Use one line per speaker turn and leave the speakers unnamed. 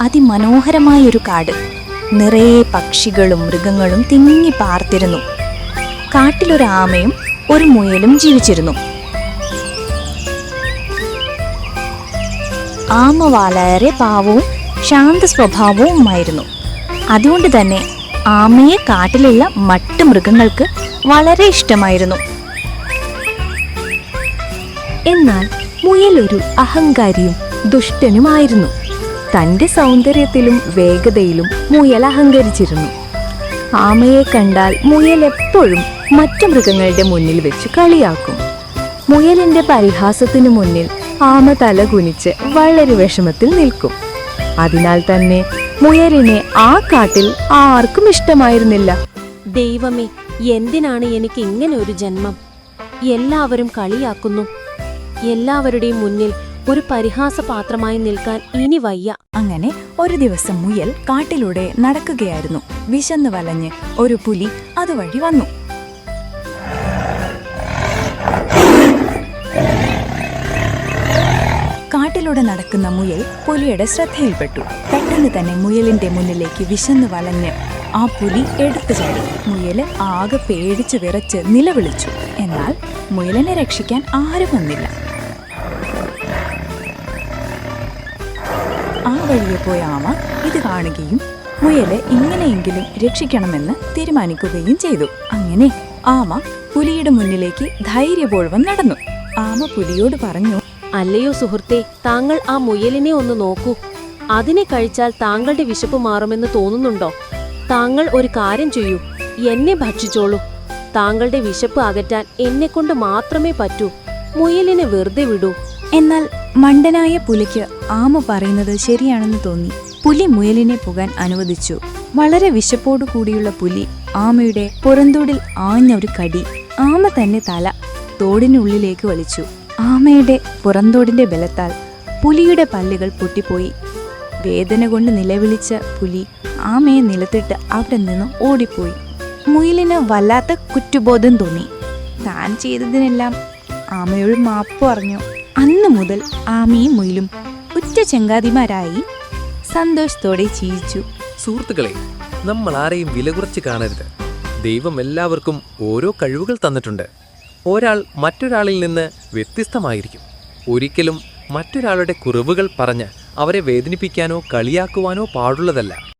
അതിമനോഹരമായൊരു കാട്. നിറയെ പക്ഷികളും മൃഗങ്ങളും തിങ്ങി പാർത്തിരുന്നു. കാട്ടിലൊരു ആമയും ഒരു മുയലും ജീവിച്ചിരുന്നു. ആമ വളരെ പാവവും ശാന്ത സ്വഭാവവുമായിരുന്നു. അതുകൊണ്ട് തന്നെ ആമയെ കാട്ടിലുള്ള മറ്റു മൃഗങ്ങൾക്ക് വളരെ ഇഷ്ടമായിരുന്നു.
എന്നാൽ മുയൽ ഒരു അഹങ്കാരിയും ദുഷ്ടനുമായിരുന്നു. തന്റെ സൗന്ദര്യത്തിലും വേഗതയിലും മുയൽ അഹങ്കരിച്ചിരുന്നു. ആമയെ കണ്ടാൽ മുയൽ എപ്പോഴും മറ്റു മൃഗങ്ങളുടെ മുന്നിൽ വെച്ച് കളിയാക്കും. മുയലിന്റെ പരിഹാസത്തിനു മുന്നിൽ ആമ തല കുനിച്ച് വളരെ വിഷമത്തിൽ നിൽക്കും. അതിനാൽ തന്നെ മുയലിനെ ആ കാട്ടിൽ ആർക്കും ഇഷ്ടമായിരുന്നില്ല.
ദൈവമേ, എന്തിനാണ് എനിക്ക് ഇങ്ങനെ ഒരു ജന്മം? എല്ലാവരും കളിയാക്കുന്നു. എല്ലാവരുടെയും മുന്നിൽ ഒരു പരിഹാസപാത്രമായി നിൽക്കാൻ ഇനി വയ്യ.
അങ്ങനെ ഒരു ദിവസം മുയൽ കാട്ടിലൂടെ നടക്കുകയായിരുന്നു. വിശന്നു വലഞ്ഞ് ഒരു പുലി അതുവഴി വന്നു. കാട്ടിലൂടെ നടക്കുന്ന മുയൽ പുലിയുടെ ശ്രദ്ധയിൽപ്പെട്ടു. പെട്ടെന്ന് തന്നെ മുയലിന്റെ മുന്നിലേക്ക് വിശന്നു വലഞ്ഞ് ആ പുലി എടുത്തു ചാടി. മുയല് ആകെ പേടിച്ച് വിറച്ച് നിലവിളിച്ചു. എന്നാൽ മുയലിനെ രക്ഷിക്കാൻ ആരും വന്നില്ല. ആ വഴിയെ പോയ ആമ ഇത് കാണുകയും മുയല് ഇങ്ങനെയെങ്കിലും രക്ഷിക്കണമെന്ന് തീരുമാനിക്കുകയും ചെയ്തു. അങ്ങനെ ആമ പുലിയുടെ മുന്നിലേക്ക് ധൈര്യപൂർവ്വം നടന്നു. ആമ പുലിയോട് പറഞ്ഞു,
അല്ലയോ സുഹൃത്തേ, താങ്കൾ ആ മുയലിനെ ഒന്ന് നോക്കൂ. അതിനെ കഴിച്ചാൽ താങ്കളുടെ വിശപ്പ് മാറുമെന്ന് തോന്നുന്നുണ്ടോ? താങ്കൾ ഒരു കാര്യം ചെയ്യൂ, എന്നെ ഭക്ഷിച്ചോളൂ. താങ്കളുടെ വിശപ്പ് അകറ്റാൻ എന്നെക്കൊണ്ട് മാത്രമേ പറ്റൂ. മുയലിനെ വെറുതെ വിടൂ.
എന്നാൽ മണ്ടനായ പുലിക്ക് ആമ പറയുന്നത് ശരിയാണെന്ന് തോന്നി. പുലി മുയലിനെ പോകാൻ അനുവദിച്ചു. വളരെ വിശപ്പോടു കൂടിയുള്ള പുലി ആമയുടെ പുറന്തോടിൽ ആഞ്ഞൊരു കടി. ആമ തന്നെ തല തോടിനുള്ളിലേക്ക് വലിച്ചു. ആമയുടെ പുറന്തോടിന്റെ ബലത്താൽ പുലിയുടെ പല്ലുകൾ പൊട്ടിപ്പോയി. വേദന കൊണ്ട് നിലവിളിച്ച പുലി ആമയെ നിലത്തിട്ട് അവിടെ നിന്ന് ഓടിപ്പോയി. മുയലിന് വല്ലാത്ത കുറ്റബോധം തോന്നി. താൻ ചെയ്തതിനെല്ലാം ആമയോട് മാപ്പ് പറഞ്ഞു. അന്നു മുതൽ ആമയും മുയലും ഉറ്റ ചങ്ങാതിമാരായി സന്തോഷത്തോടെ ജീവിച്ചു.
സുഹൃത്തുക്കളെ, നമ്മൾ ആരെയും വില കുറച്ച് കാണരുത്. ദൈവം എല്ലാവർക്കും ഓരോ കഴിവുകൾ തന്നിട്ടുണ്ട്. ഒരാൾ മറ്റൊരാളിൽ നിന്ന് വ്യത്യസ്തമായിരിക്കും. ഒരിക്കലും മറ്റൊരാളുടെ കുറവുകൾ പറഞ്ഞ് അവരെ വേദനിപ്പിക്കാനോ കളിയാക്കുവാനോ പാടുള്ളതല്ല.